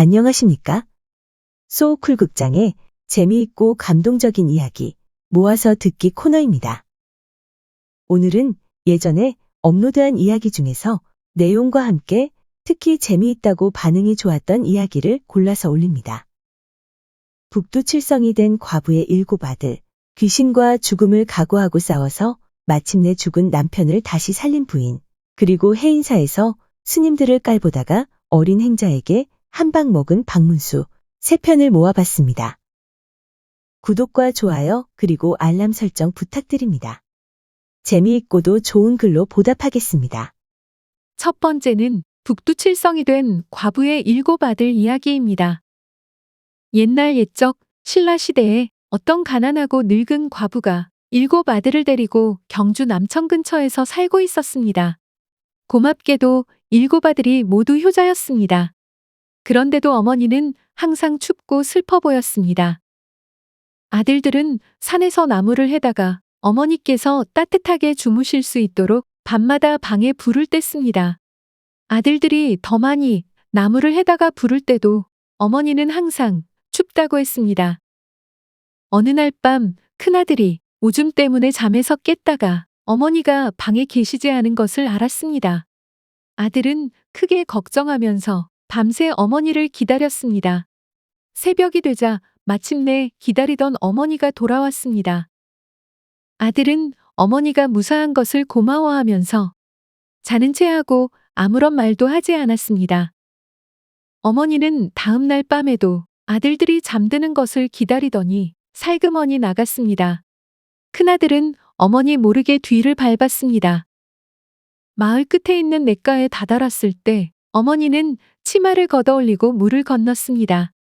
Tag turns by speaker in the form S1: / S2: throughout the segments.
S1: 안녕하십니까? 소울쿨 극장의 재미있고 감동적인 이야기 모아서 듣기 코너입니다. 오늘은 예전에 업로드한 이야기 중에서 내용과 함께 특히 재미있다고 반응이 좋았던 이야기를 골라서 올립니다. 북두칠성이 된 과부의 7 아들, 귀신과 죽음을 각오하고 싸워서 마침내 죽은 남편을 다시 살린 부인, 그리고 해인사에서 스님들을 깔보다가 어린 행자에게 한 방 먹은 박문수, 3편을 모아봤습니다. 구독과 좋아요 그리고 알람 설정 부탁드립니다. 재미있고도 좋은 글로 보답하겠습니다.
S2: 첫 번째는 북두칠성이 된 과부의 7 아들 이야기입니다. 옛날 옛적 신라시대에 어떤 가난하고 늙은 과부가 7 아들을 데리고 경주 남천 근처에서 살고 있었습니다. 고맙게도 7 아들이 모두 효자였습니다. 그런데도 어머니는 항상 춥고 슬퍼 보였습니다. 아들들은 산에서 나무를 해다가 어머니께서 따뜻하게 주무실 수 있도록 밤마다 방에 불을 뗐습니다. 아들들이 더 많이 나무를 해다가 부를 때도 어머니는 항상 춥다고 했습니다. 어느 날 밤 큰아들이 오줌 때문에 잠에서 깼다가 어머니가 방에 계시지 않은 것을 알았습니다. 아들은 크게 걱정하면서 밤새 어머니를 기다렸습니다. 새벽이 되자 마침내 기다리던 어머니가 돌아왔습니다. 아들은 어머니가 무사한 것을 고마워하면서 자는 체하고 아무런 말도 하지 않았습니다. 어머니는 다음 날 밤에도 아들들이 잠드는 것을 기다리더니 살그머니 나갔습니다. 큰아들은 어머니 모르게 뒤를 밟았습니다. 마을 끝에 있는 냇가에 다다랐을 때 어머니는 치마를 걷어올리고 물을 건넜습니다.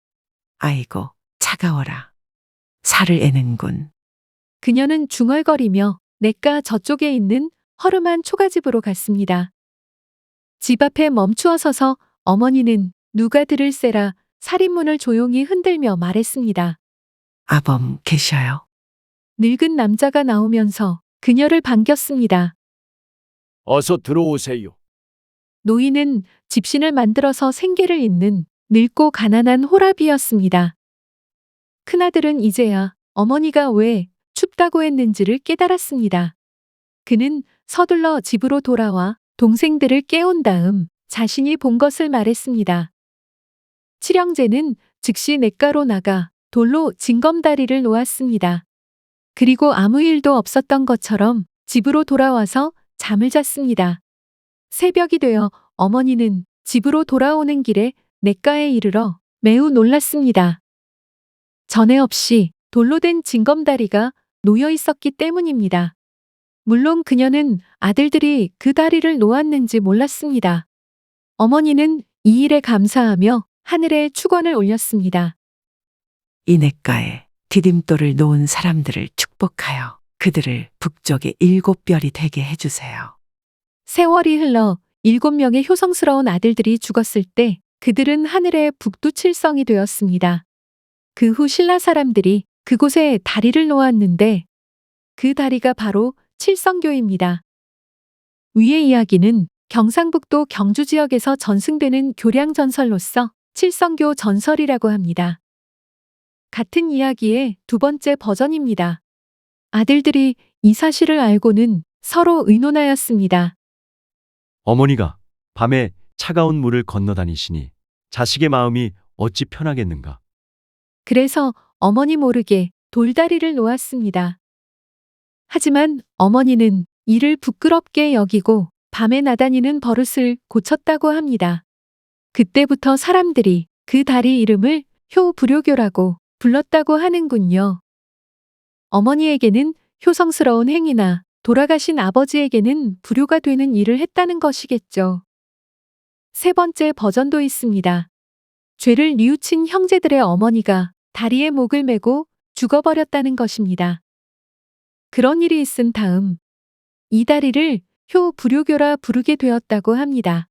S3: 아이고, 차가워라. 살을 애는군.
S2: 그녀는 중얼거리며 냇가 저쪽에 있는 허름한 초가집으로 갔습니다. 집 앞에 멈추어 서서 어머니는 누가 들을세라 살인문을 조용히 흔들며 말했습니다.
S3: 아범 계셔요.
S2: 늙은 남자가 나오면서 그녀를 반겼습니다.
S4: 어서 들어오세요.
S2: 노인은 집신을 만들어서 생계를 잇는 늙고 가난한 호랍이었습니다. 큰아들은 이제야 어머니가 왜 춥다고 했는지를 깨달았습니다. 그는 서둘러 집으로 돌아와 동생들을 깨운 다음 자신이 본 것을 말했습니다. 칠형제는 즉시 냇가로 나가 돌로 징검다리를 놓았습니다. 그리고 아무 일도 없었던 것처럼 집으로 돌아와서 잠을 잤습니다. 새벽이 되어 어머니는 집으로 돌아오는 길에 냇가에 이르러 매우 놀랐습니다. 전에 없이 돌로 된 징검다리가 놓여 있었기 때문입니다. 물론 그녀는 아들들이 그 다리를 놓았는지 몰랐습니다. 어머니는 이 일에 감사하며 하늘에 축원을 올렸습니다.
S3: 이 냇가에 디딤돌을 놓은 사람들을 축복하여 그들을 북쪽의 7별이 되게 해주세요.
S2: 세월이 흘러 7명의 효성스러운 아들들이 죽었을 때 그들은 하늘의 북두칠성이 되었습니다. 그 후 신라 사람들이 그곳에 다리를 놓았는데 그 다리가 바로 칠성교입니다. 위의 이야기는 경상북도 경주 지역에서 전승되는 교량 전설로서 칠성교 전설이라고 합니다. 같은 이야기의 2번째 버전입니다. 아들들이 이 사실을 알고는 서로 의논하였습니다.
S4: 어머니가 밤에 차가운 물을 건너다니시니 자식의 마음이 어찌 편하겠는가.
S2: 그래서 어머니 모르게 돌다리를 놓았습니다. 하지만 어머니는 이를 부끄럽게 여기고 밤에 나다니는 버릇을 고쳤다고 합니다. 그때부터 사람들이 그 다리 이름을 효불효교라고 불렀다고 하는군요. 어머니에게는 효성스러운 행위나 돌아가신 아버지에게는 불효가 되는 일을 했다는 것이겠죠. 3번째 버전도 있습니다. 죄를 뉘우친 형제들의 어머니가 다리에 목을 메고 죽어버렸다는 것입니다. 그런 일이 있은 다음 이 다리를 효불효교라 부르게 되었다고 합니다.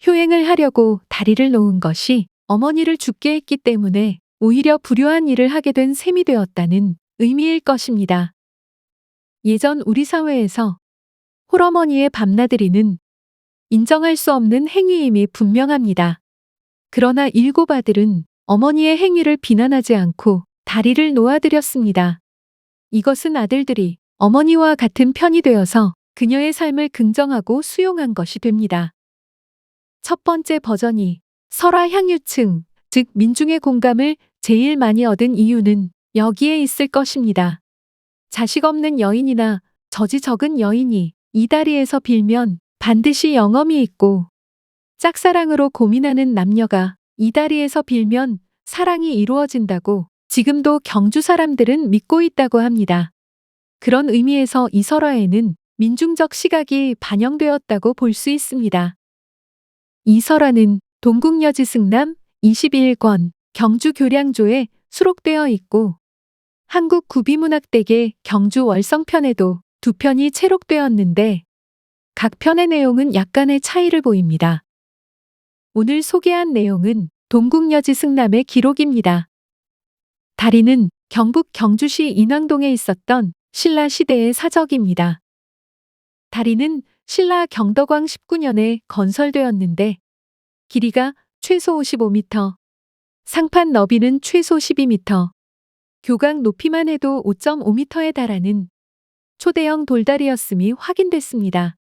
S2: 효행을 하려고 다리를 놓은 것이 어머니를 죽게 했기 때문에 오히려 불효한 일을 하게 된 셈이 되었다는 의미일 것입니다. 예전 우리 사회에서 홀어머니의 밤나들이는 인정할 수 없는 행위임이 분명합니다. 그러나 일곱 아들은 어머니의 행위를 비난하지 않고 다리를 놓아드렸습니다. 이것은 아들들이 어머니와 같은 편이 되어서 그녀의 삶을 긍정하고 수용한 것이 됩니다. 첫 번째 버전이 설화 향유층, 즉 민중의 공감을 제일 많이 얻은 이유는 여기에 있을 것입니다. 자식 없는 여인이나 젖이 적은 여인이 이 다리에서 빌면 반드시 영험이 있고, 짝사랑으로 고민하는 남녀가 이 다리에서 빌면 사랑이 이루어진다고 지금도 경주 사람들은 믿고 있다고 합니다. 그런 의미에서 이 설화에는 민중적 시각이 반영되었다고 볼 수 있습니다. 이 설화는 동국여지 승남 21권 경주 교량조에 수록되어 있고, 한국 구비문학대계 경주 월성편에도 두 편이 채록되었는데 각 편의 내용은 약간의 차이를 보입니다. 오늘 소개한 내용은 동국여지 승남의 기록입니다. 다리는 경북 경주시 인왕동에 있었던 신라 시대의 사적입니다. 다리는 신라 경덕왕 19년에 건설되었는데 길이가 최소 55m, 상판 너비는 최소 12m, 교각 높이만 해도 5.5m에 달하는 초대형 돌다리였음이 확인됐습니다.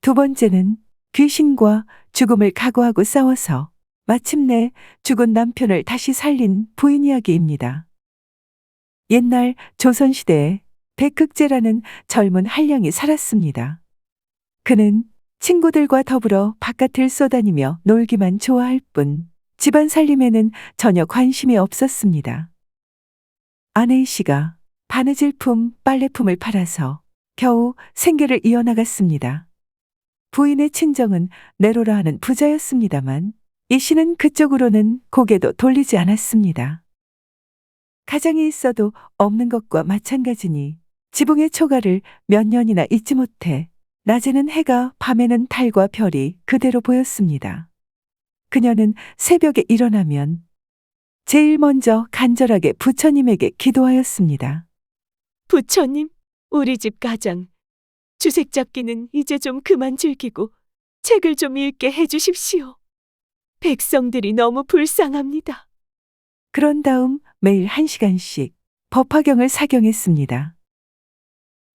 S3: 두 번째는 귀신과 죽음을 각오하고 싸워서 마침내 죽은 남편을 다시 살린 부인 이야기입니다. 옛날 조선시대에 백흑제라는 젊은 한량이 살았습니다. 그는 친구들과 더불어 바깥을 쏘다니며 놀기만 좋아할 뿐 집안 살림에는 전혀 관심이 없었습니다. 아내의 씨가 바느질품, 빨래품을 팔아서 겨우 생계를 이어나갔습니다. 부인의 친정은 내로라 하는 부자였습니다만 이 씨는 그쪽으로는 고개도 돌리지 않았습니다. 가장이 있어도 없는 것과 마찬가지니 지붕의 초가를 몇 년이나 잊지 못해 낮에는 해가 밤에는 달과 별이 그대로 보였습니다. 그녀는 새벽에 일어나면 제일 먼저 간절하게 부처님에게 기도하였습니다.
S1: 부처님, 우리 집 가장 주색 잡기는 이제 좀 그만 즐기고 책을 좀 읽게 해주십시오. 백성들이 너무 불쌍합니다.
S3: 그런 다음 매일 1시간씩 법화경을 사경했습니다.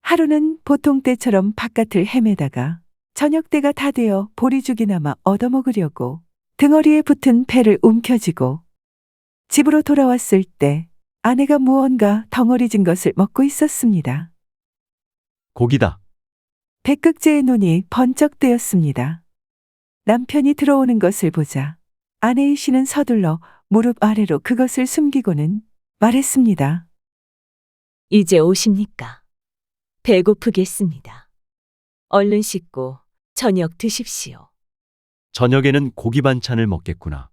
S3: 하루는 보통 때처럼 바깥을 헤매다가 저녁 때가 다 되어 보리죽이나마 얻어먹으려고 등허리에 붙은 배를 움켜쥐고 집으로 돌아왔을 때 아내가 무언가 덩어리진 것을 먹고 있었습니다.
S4: 고기다.
S3: 백극제의 눈이 번쩍 뜨였습니다. 남편이 들어오는 것을 보자 아내의 씨는 서둘러 무릎 아래로 그것을 숨기고는 말했습니다.
S1: 이제 오십니까? 배고프겠습니다. 얼른 씻고 저녁 드십시오.
S4: 저녁에는 고기 반찬을 먹겠구나.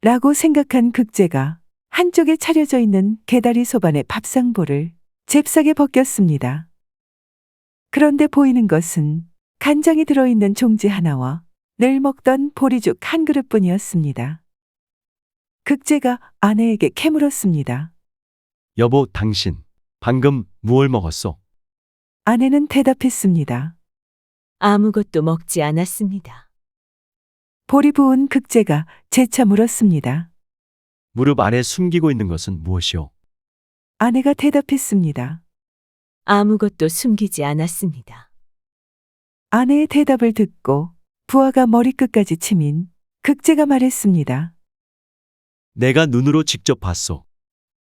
S3: 라고 생각한 극제가 한쪽에 차려져 있는 개다리 소반의 밥상보를 잽싸게 벗겼습니다. 그런데 보이는 것은 간장이 들어있는 종지 하나와 늘 먹던 보리죽 한 그릇뿐이었습니다. 극제가 아내에게 캐물었습니다.
S4: 여보, 당신 방금 무얼 먹었소?
S3: 아내는 대답했습니다.
S1: 아무것도 먹지 않았습니다.
S3: 보리 부은 극제가 재차 물었습니다.
S4: 무릎 아래 숨기고 있는 것은 무엇이오?
S3: 아내가 대답했습니다.
S1: 아무것도 숨기지 않았습니다.
S3: 아내의 대답을 듣고 부하가 머리끝까지 치민 극제가 말했습니다.
S4: 내가 눈으로 직접 봤소.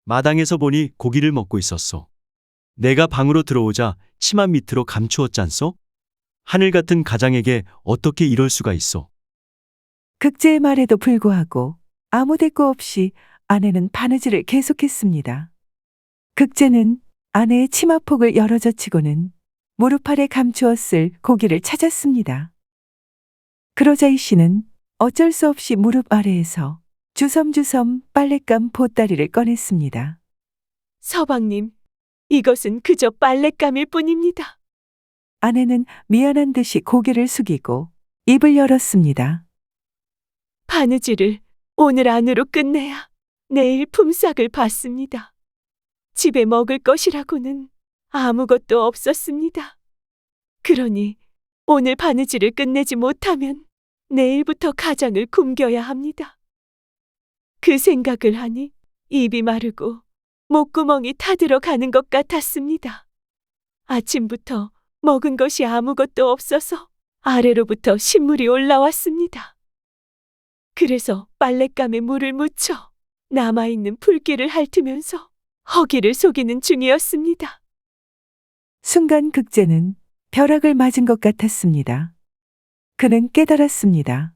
S4: 마당에서 보니 고기를 먹고 있었소. 내가 방으로 들어오자 치마 밑으로 감추었잖소? 하늘 같은 가장에게 어떻게 이럴 수가 있소?
S3: 극제의 말에도 불구하고 아무 대꾸 없이 아내는 바느질을 계속했습니다. 극제는 아내의 치마폭을 열어젖히고는 무릎 아래 감추었을 고기를 찾았습니다. 그러자 이 씨는 어쩔 수 없이 무릎 아래에서 주섬주섬 빨랫감 보따리를 꺼냈습니다.
S1: 서방님, 이것은 그저 빨랫감일 뿐입니다.
S3: 아내는 미안한 듯이 고개를 숙이고 입을 열었습니다.
S1: 바느질을 오늘 안으로 끝내야 내일 품삯을 받습니다. 집에 먹을 것이라고는 아무것도 없었습니다. 그러니 오늘 바느질을 끝내지 못하면 내일부터 가장을 굶겨야 합니다. 그 생각을 하니 입이 마르고 목구멍이 타들어가는 것 같았습니다. 아침부터 먹은 것이 아무것도 없어서 아래로부터 신물이 올라왔습니다. 그래서 빨랫감에 물을 묻혀 남아있는 풀기를 핥으면서 허기를 속이는 중이었습니다.
S3: 순간 극제는 벼락을 맞은 것 같았습니다. 그는 깨달았습니다.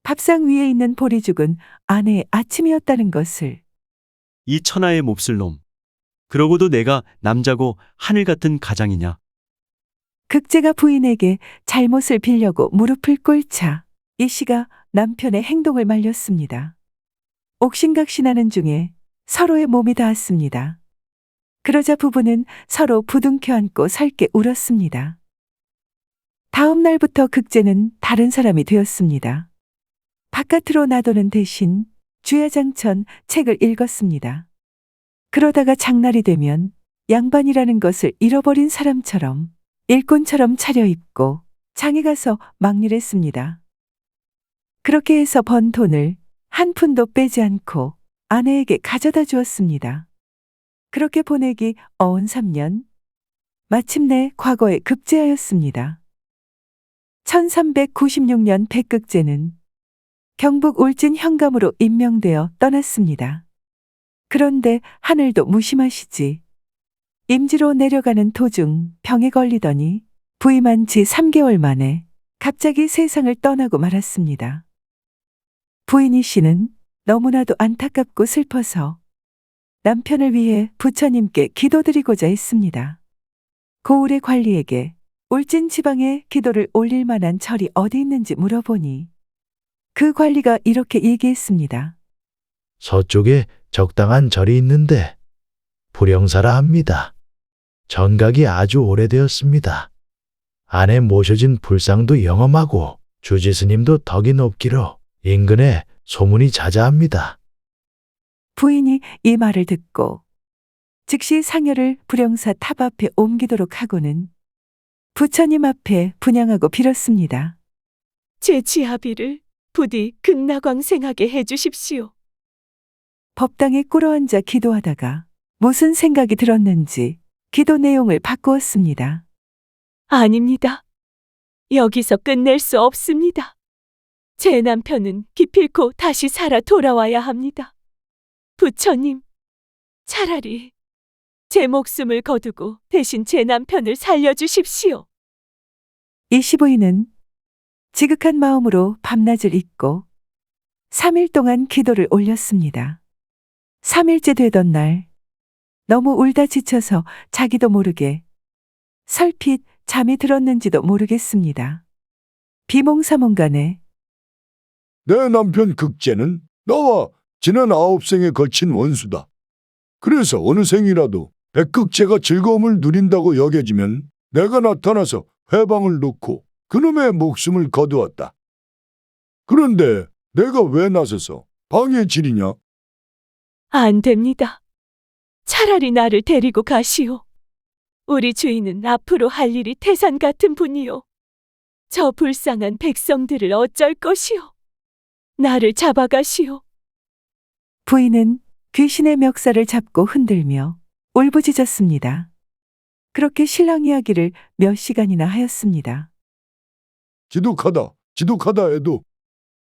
S3: 밥상 위에 있는 보리죽은 아내의 아침이었다는 것을.
S4: 이 천하의 몹쓸 놈. 그러고도 내가 남자고 하늘 같은 가장이냐?
S3: 극제가 부인에게 잘못을 빌려고 무릎을 꿇자 이 씨가 남편의 행동을 말렸습니다. 옥신각신하는 중에 서로의 몸이 닿았습니다. 그러자 부부는 서로 부둥켜 안고 살게 울었습니다. 다음 날부터 극제는 다른 사람이 되었습니다. 바깥으로 나도는 대신 주야장천 책을 읽었습니다. 그러다가 장날이 되면 양반이라는 것을 잃어버린 사람처럼 일꾼처럼 차려입고 장에 가서 막일했습니다. 그렇게 해서 번 돈을 한 푼도 빼지 않고 아내에게 가져다 주었습니다. 그렇게 보내기 어언 3년. 마침내 과거에 급제하였습니다. 1396년 백극제는 경북 울진 현감으로 임명되어 떠났습니다. 그런데 하늘도 무심하시지. 임지로 내려가는 도중 병에 걸리더니 부임한 지 3개월 만에 갑자기 세상을 떠나고 말았습니다. 부인이 씨는 너무나도 안타깝고 슬퍼서 남편을 위해 부처님께 기도드리고자 했습니다. 고을의 관리에게 울진 지방에 기도를 올릴 만한 절이 어디 있는지 물어보니 그 관리가 이렇게 얘기했습니다.
S5: 서쪽에 적당한 절이 있는데 불영사라 합니다. 전각이 아주 오래되었습니다. 안에 모셔진 불상도 영험하고 주지스님도 덕이 높기로 인근에 소문이 자자합니다.
S3: 부인이 이 말을 듣고 즉시 상여를 불영사 탑 앞에 옮기도록 하고는 부처님 앞에 분양하고 빌었습니다.
S1: 제 지하비를 부디 극락왕생하게 해주십시오.
S3: 법당에 꿇어앉아 기도하다가 무슨 생각이 들었는지 기도 내용을 바꾸었습니다.
S1: 아닙니다. 여기서 끝낼 수 없습니다. 제 남편은 기필코 다시 살아 돌아와야 합니다. 부처님, 차라리 제 목숨을 거두고 대신 제 남편을 살려주십시오.
S3: 이 시부인은 지극한 마음으로 밤낮을 잊고 3일 동안 기도를 올렸습니다. 3일째 되던 날 너무 울다 지쳐서 자기도 모르게 설핏 잠이 들었는지도 모르겠습니다. 비몽사몽간에
S6: 내 남편 극제는 나와 지난 9생에 걸친 원수다. 그래서 어느 생이라도 백극제가 즐거움을 누린다고 여겨지면 내가 나타나서 회방을 놓고 그놈의 목숨을 거두었다. 그런데 내가 왜 나서서 방해질이냐?
S1: 안 됩니다. 차라리 나를 데리고 가시오. 우리 주인은 앞으로 할 일이 태산 같은 분이요. 저 불쌍한 백성들을 어쩔 것이오. 나를 잡아가시오.
S3: 부인은 귀신의 멱살을 잡고 흔들며 울부짖었습니다. 그렇게 신랑 이야기를 몇 시간이나 하였습니다.
S6: 지독하다 해도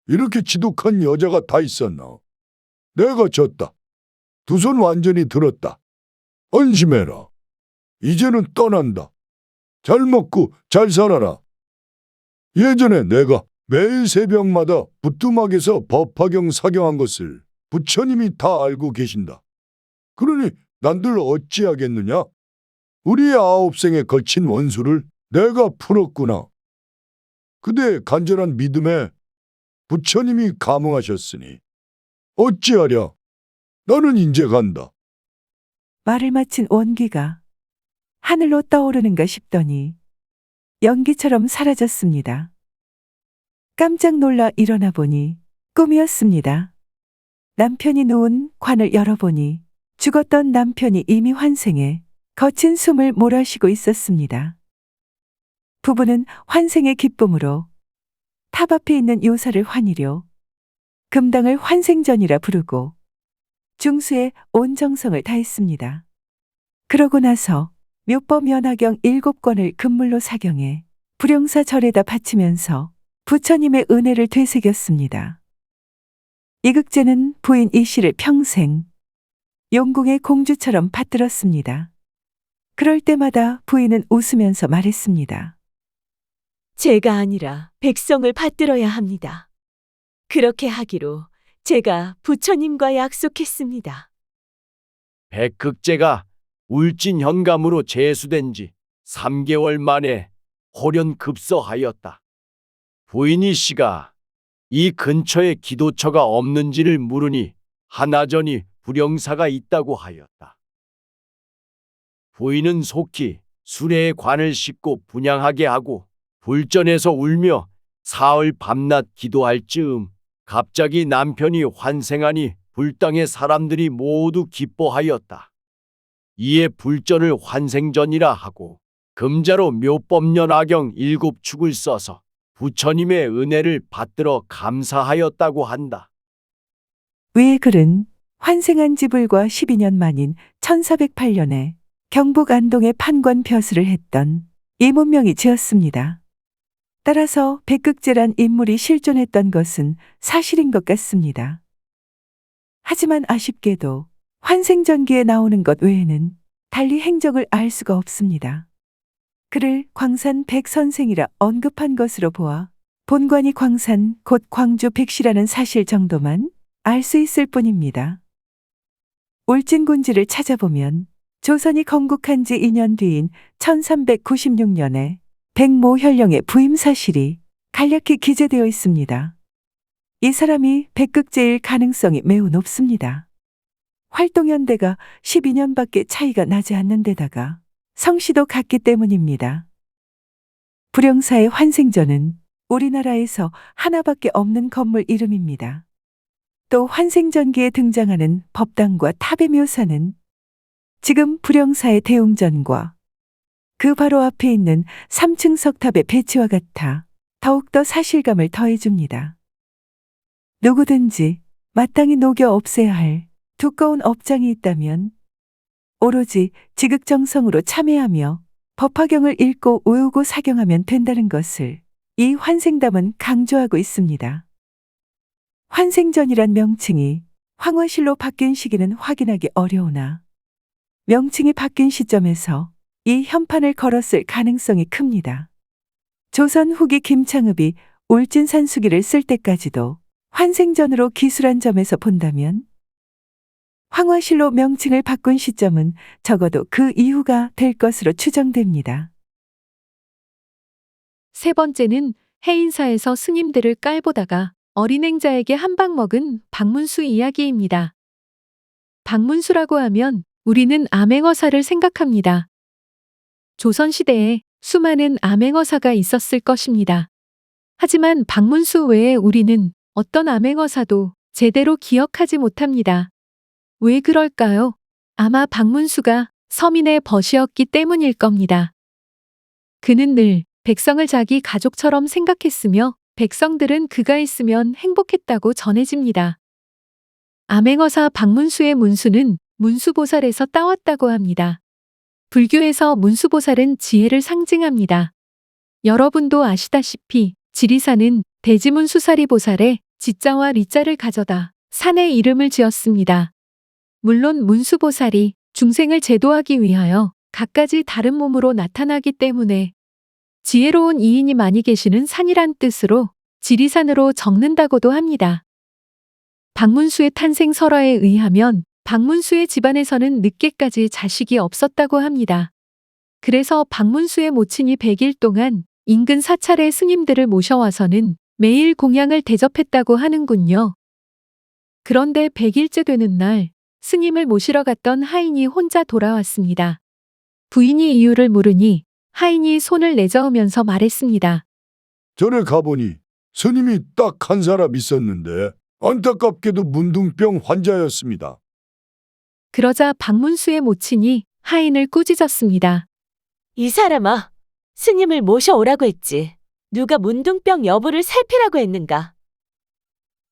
S6: 이렇게 지독한 여자가 다 있었나? 내가 졌다. 두 손 완전히 들었다. 안심해라. 이제는 떠난다. 잘 먹고 잘 살아라. 예전에 내가 매일 새벽마다 부뚜막에서 법화경 사경한 것을 부처님이 다 알고 계신다. 그러니 난들 어찌하겠느냐? 우리의 9생에 걸친 원수를 내가 풀었구나. 그대의 간절한 믿음에 부처님이 감응하셨으니 어찌하랴? 나는 인제 간다.
S3: 말을 마친 원기가 하늘로 떠오르는가 싶더니 연기처럼 사라졌습니다. 깜짝 놀라 일어나 보니 꿈이었습니다. 남편이 누운 관을 열어보니 죽었던 남편이 이미 환생해 거친 숨을 몰아쉬고 있었습니다. 부부는 환생의 기쁨으로 탑 앞에 있는 요사를 환희료, 금당을 환생전이라 부르고 중수에 온 정성을 다했습니다. 그러고 나서 묘법 연화경 7권을 금물로 사경해 불용사 절에다 바치면서 부처님의 은혜를 되새겼습니다. 이극재는 부인 이씨를 평생 용궁의 공주처럼 받들었습니다. 그럴 때마다 부인은 웃으면서 말했습니다.
S1: 제가 아니라 백성을 받들어야 합니다. 그렇게 하기로 제가 부처님과 약속했습니다.
S7: 백극제가 울진 현감으로 제수된 지 3개월 만에 홀연급서하였다. 부인이 씨가 이 근처에 기도처가 없는지를 물으니 하나전이 불영사가 있다고 하였다. 부인은 속히 수레에 관을 싣고 분향하게 하고 불전에서 울며 사흘 밤낮 기도할 즈음 갑자기 남편이 환생하니 불당의 사람들이 모두 기뻐하였다. 이에 불전을 환생전이라 하고 금자로 묘법연화경 7축을 써서 부처님의 은혜를 받들어 감사하였다고 한다.
S3: 위의 글은 환생한 지 불과 12년 만인 1408년에 경북 안동의 판관 벼슬을 했던 이문명이 지었습니다. 따라서 백극제란 인물이 실존했던 것은 사실인 것 같습니다. 하지만 아쉽게도 환생전기에 나오는 것 외에는 달리 행적을 알 수가 없습니다. 그를 광산 백선생이라 언급한 것으로 보아 본관이 광산 곧 광주 백시라는 사실 정도만 알 수 있을 뿐입니다. 울진군지를 찾아보면 조선이 건국한 지 2년 뒤인 1396년에 백모현령의 부임 사실이 간략히 기재되어 있습니다. 이 사람이 백극제일 가능성이 매우 높습니다. 활동연대가 12년밖에 차이가 나지 않는 데다가 성씨도 같기 때문입니다. 불영사의 환생전은 우리나라에서 하나밖에 없는 건물 이름입니다. 또 환생전기에 등장하는 법당과 탑의 묘사는 지금 불영사의 대웅전과 그 바로 앞에 있는 3층 석탑의 배치와 같아 더욱더 사실감을 더해줍니다. 누구든지 마땅히 녹여 없애야 할 두꺼운 업장이 있다면 오로지 지극정성으로 참회하며 법화경을 읽고 외우고 사경하면 된다는 것을 이 환생담은 강조하고 있습니다. 환생전이란 명칭이 황화실로 바뀐 시기는 확인하기 어려우나 명칭이 바뀐 시점에서 이 현판을 걸었을 가능성이 큽니다. 조선 후기 김창읍이 울진산수기를 쓸 때까지도 환생전으로 기술한 점에서 본다면 황화실로 명칭을 바꾼 시점은 적어도 그 이후가 될 것으로 추정됩니다.
S2: 세 번째는 해인사에서 스님들을 깔보다가 어린 행자에게 한 방 먹은 박문수 이야기입니다. 박문수라고 하면 우리는 암행어사를 생각합니다. 조선시대에 수많은 암행어사가 있었을 것입니다. 하지만 박문수 외에 우리는 어떤 암행어사도 제대로 기억하지 못합니다. 왜 그럴까요? 아마 박문수가 서민의 벗이었기 때문일 겁니다. 그는 늘 백성을 자기 가족처럼 생각했으며 백성들은 그가 있으면 행복했다고 전해집니다. 암행어사 박문수의 문수는 문수보살에서 따왔다고 합니다. 불교에서 문수보살은 지혜를 상징합니다. 여러분도 아시다시피 지리산은 대지문수사리보살의 지자와 리자를 가져다 산의 이름을 지었습니다. 물론 문수보살이 중생을 제도하기 위하여 갖가지 다른 몸으로 나타나기 때문에 지혜로운 이인이 많이 계시는 산이란 뜻으로 지리산으로 적는다고도 합니다. 박문수의 탄생 설화에 의하면 박문수의 집안에서는 늦게까지 자식이 없었다고 합니다. 그래서 박문수의 모친이 100일 동안 인근 사찰의 스님들을 모셔와서는 매일 공양을 대접했다고 하는군요. 그런데 100일째 되는 날 스님을 모시러 갔던 하인이 혼자 돌아왔습니다. 부인이 이유를 물으니 하인이 손을 내저으면서 말했습니다.
S6: 전에 가보니 스님이 딱 한 사람 있었는데 안타깝게도 문둥병 환자였습니다.
S2: 그러자 박문수의 모친이 하인을 꾸짖었습니다.
S1: 이 사람아, 스님을 모셔오라고 했지. 누가 문둥병 여부를 살피라고 했는가?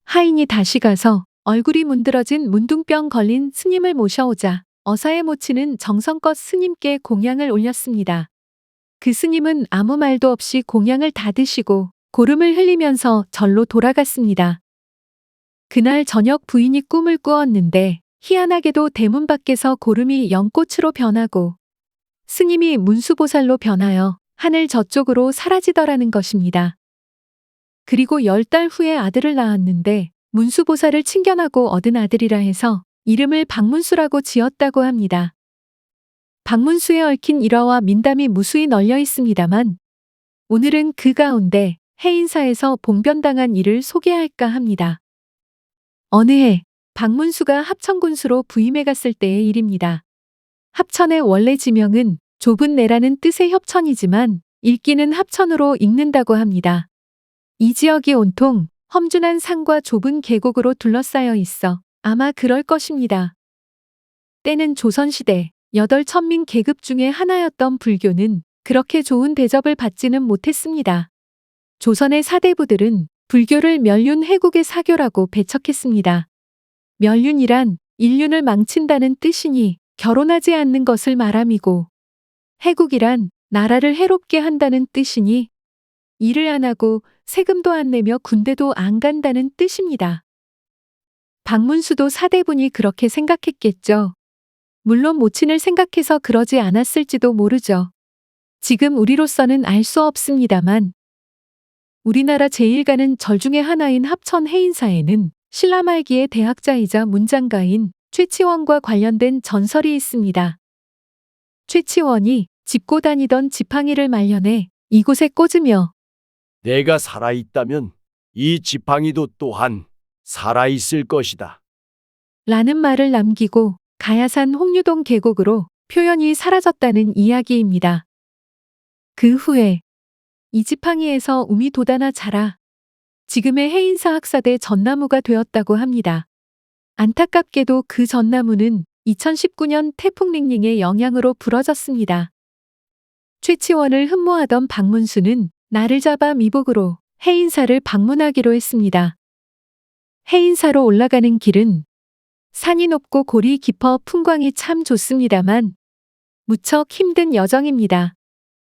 S2: 하인이 다시 가서 얼굴이 문드러진 문둥병 걸린 스님을 모셔오자 어사에 모치는 정성껏 스님께 공양을 올렸습니다. 그 스님은 아무 말도 없이 공양을 다 드시고 고름을 흘리면서 절로 돌아갔습니다. 그날 저녁 부인이 꿈을 꾸었는데 희한하게도 대문 밖에서 고름이 연꽃으로 변하고 스님이 문수보살로 변하여 하늘 저쪽으로 사라지더라는 것입니다. 그리고 10달 후에 아들을 낳았는데 문수보살을 칭견하고 얻은 아들이라 해서 이름을 박문수라고 지었다고 합니다. 박문수에 얽힌 일화와 민담이 무수히 널려 있습니다만 오늘은 그 가운데 해인사에서 봉변당한 일을 소개할까 합니다. 어느 해 박문수가 합천군수로 부임해 갔을 때의 일입니다. 합천의 원래 지명은 좁은 내라는 뜻의 협천이지만 읽기는 합천으로 읽는다고 합니다. 이 지역이 온통 험준한 산과 좁은 계곡으로 둘러싸여 있어 아마 그럴 것입니다. 때는 조선시대 8천민 계급 중에 하나였던 불교는 그렇게 좋은 대접을 받지는 못했습니다. 조선의 사대부들은 불교를 멸륜 해국의 사교라고 배척했습니다. 멸륜이란 인륜을 망친다는 뜻이니 결혼하지 않는 것을 말함이고 해국이란 나라를 해롭게 한다는 뜻이니 일을 안 하고 세금도 안 내며 군대도 안 간다는 뜻입니다. 박문수도 사대분이 그렇게 생각했겠죠. 물론 모친을 생각해서 그러지 않았을지도 모르죠. 지금 우리로서는 알 수 없습니다만 우리나라 제1가는 절 중의 하나인 합천 해인사에는 신라 말기의 대학자이자 문장가인 최치원과 관련된 전설이 있습니다. 최치원이 짚고 다니던 지팡이를 말려내 이곳에 꽂으며
S7: 내가 살아있다면 이 지팡이도 또한 살아있을 것이다.
S2: 라는 말을 남기고 가야산 홍유동 계곡으로 표현이 사라졌다는 이야기입니다. 그 후에 이 지팡이에서 um이 돋아나 자라 지금의 해인사 학사대 전나무가 되었다고 합니다. 안타깝게도 그 전나무는 2019년 태풍 링링의 영향으로 부러졌습니다. 최치원을 흠모하던 박문수는 나를 잡아 미복으로 해인사를 방문하기로 했습니다. 해인사로 올라가는 길은 산이 높고 골이 깊어 풍광이 참 좋습니다만 무척 힘든 여정입니다.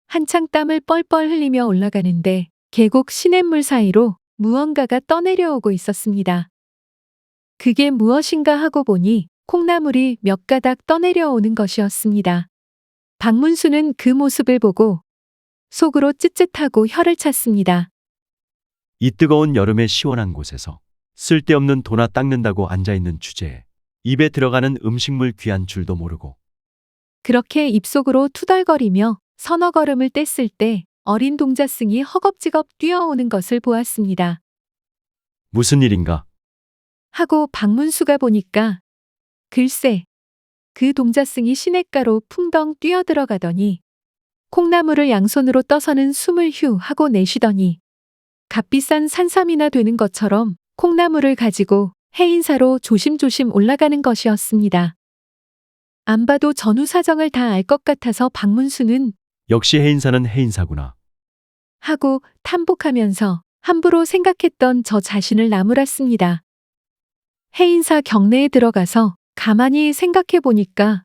S2: 한창 땀을 뻘뻘 흘리며 올라가는데 계곡 시냇물 사이로 무언가가 떠내려오고 있었습니다. 그게 무엇인가 하고 보니 콩나물이 몇 가닥 떠내려오는 것이었습니다. 박문수는 그 모습을 보고 속으로 쯧쯧하고 혀를 찼습니다.
S4: 이 뜨거운 여름의 시원한 곳에서 쓸데없는 도나 닦는다고 앉아있는 주제에 입에 들어가는 음식물 귀한 줄도 모르고
S2: 그렇게 입속으로 투덜거리며 서너 걸음을 뗐을 때 어린 동자승이 허겁지겁 뛰어오는 것을 보았습니다.
S4: 무슨 일인가?
S2: 하고 박문수가 보니까 글쎄 그 동자승이 시냇가로 풍덩 뛰어들어가더니 콩나물을 양손으로 떠서는 숨을 휴 하고 내쉬더니 값비싼 산삼이나 되는 것처럼 콩나물을 가지고 해인사로 조심조심 올라가는 것이었습니다. 안 봐도 전후 사정을 다 알 것 같아서 박문수는
S4: 역시 해인사는 해인사구나.
S2: 하고 탐복하면서 함부로 생각했던 저 자신을 나무랐습니다. 해인사 경내에 들어가서 가만히 생각해 보니까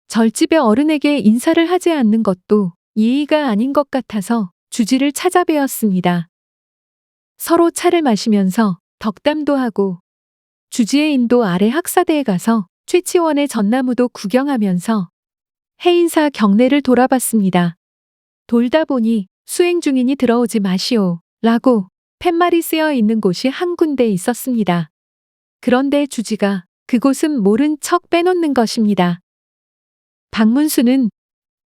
S2: 절집의 어른에게 인사를 하지 않는 것도 예의가 아닌 것 같아서 주지를 찾아뵈었습니다. 서로 차를 마시면서 덕담도 하고 주지의 인도 아래 학사대에 가서 최치원의 전나무도 구경하면서 해인사 경내를 돌아봤습니다. 돌다 보니 수행 중인이 들어오지 마시오 라고 팻말이 쓰여 있는 곳이 한 군데 있었습니다. 그런데 주지가 그곳은 모른 척 빼놓는 것입니다. 박문수는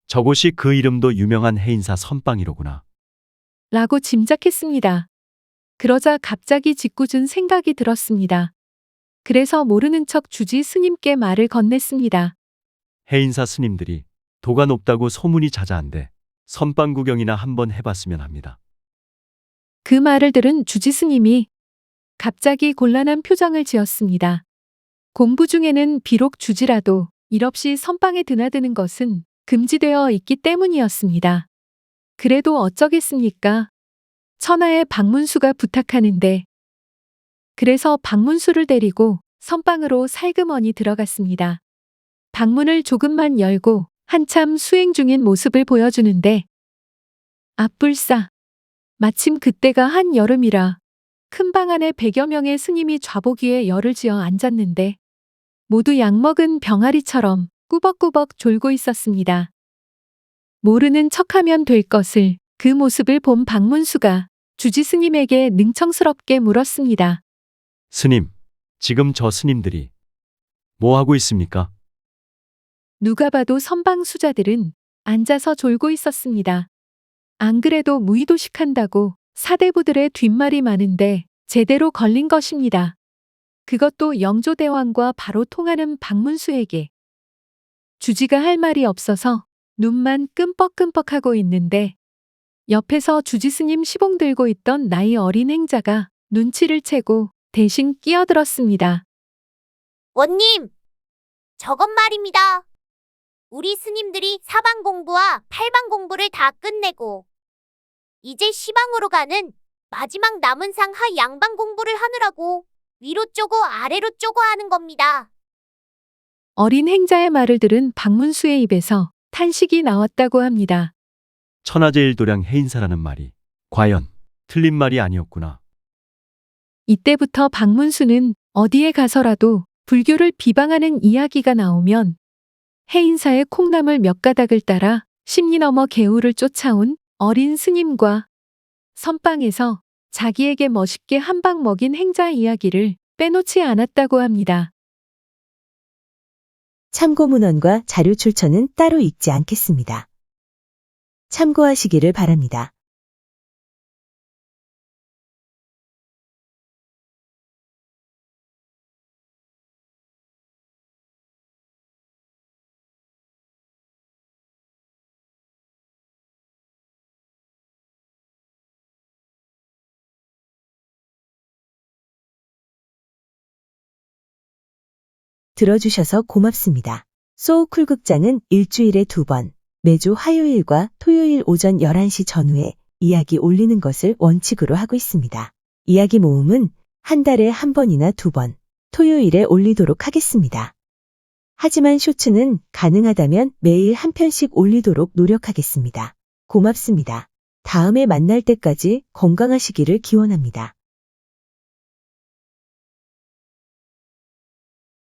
S4: 저곳이 그 이름도 유명한 해인사 선방이로구나.
S2: 라고 짐작했습니다. 그러자 갑자기 짓궂은 생각이 들었습니다. 그래서 모르는 척 주지 스님께 말을 건넸습니다.
S4: 해인사 스님들이 도가 높다고 소문이 자자한데 선방 구경이나 한번 해봤으면 합니다.
S2: 그 말을 들은 주지 스님이 갑자기 곤란한 표정을 지었습니다. 공부 중에는 비록 주지라도 일 없이 선방에 드나드는 것은 금지되어 있기 때문이었습니다. 그래도 어쩌겠습니까? 천하의 박문수가 부탁하는데 그래서 박문수를 데리고 선방으로 살그머니 들어갔습니다. 방문을 조금만 열고 한참 수행 중인 모습을 보여주는데 앞불싸 마침 그때가 한여름이라 큰 방 안에 100여 명의 스님이 좌보기에 열을 지어 앉았는데 모두 약먹은 병아리처럼 꾸벅꾸벅 졸고 있었습니다. 모르는 척하면 될 것을 그 모습을 본 박문수가 주지 스님에게 능청스럽게 물었습니다.
S4: 스님, 지금 저 스님들이 뭐 하고 있습니까?
S2: 누가 봐도 선방 수자들은 앉아서 졸고 있었습니다. 안 그래도 무의도식한다고 사대부들의 뒷말이 많은데 제대로 걸린 것입니다. 그것도 영조대왕과 바로 통하는 박문수에게. 주지가 할 말이 없어서 눈만 끔뻑끔뻑하고 있는데 옆에서 주지 스님 시봉 들고 있던 나이 어린 행자가 눈치를 채고 대신 끼어들었습니다.
S8: 원님, 저것 말입니다. 우리 스님들이 사방 공부와 팔방 공부를 다 끝내고 이제 시방으로 가는 마지막 남은 상하 양방 공부를 하느라고 위로 쪼고 아래로 쪼고 하는 겁니다.
S2: 어린 행자의 말을 들은 박문수의 입에서 탄식이 나왔다고 합니다.
S4: 천하제일도량 해인사라는 말이 과연 틀린 말이 아니었구나.
S2: 이때부터 박문수는 어디에 가서라도 불교를 비방하는 이야기가 나오면 해인사의 콩나물 몇 가닥을 따라 십리 넘어 개우를 쫓아온 어린 스님과 선방에서 자기에게 멋있게 한 방 먹인 행자 이야기를 빼놓지 않았다고 합니다.
S9: 참고 문헌과 자료 출처는 따로 읽지 않겠습니다. 참고하시기를 바랍니다. 들어주셔서 고맙습니다. 소우쿨 극장은 일주일에 2번, 매주 화요일과 토요일 오전 11시 전후에 이야기 올리는 것을 원칙으로 하고 있습니다. 이야기 모음은 한 달에 1번이나 2번, 토요일에 올리도록 하겠습니다. 하지만 쇼츠는 가능하다면 매일 한 편씩 올리도록 노력하겠습니다. 고맙습니다. 다음에 만날 때까지 건강하시기를 기원합니다.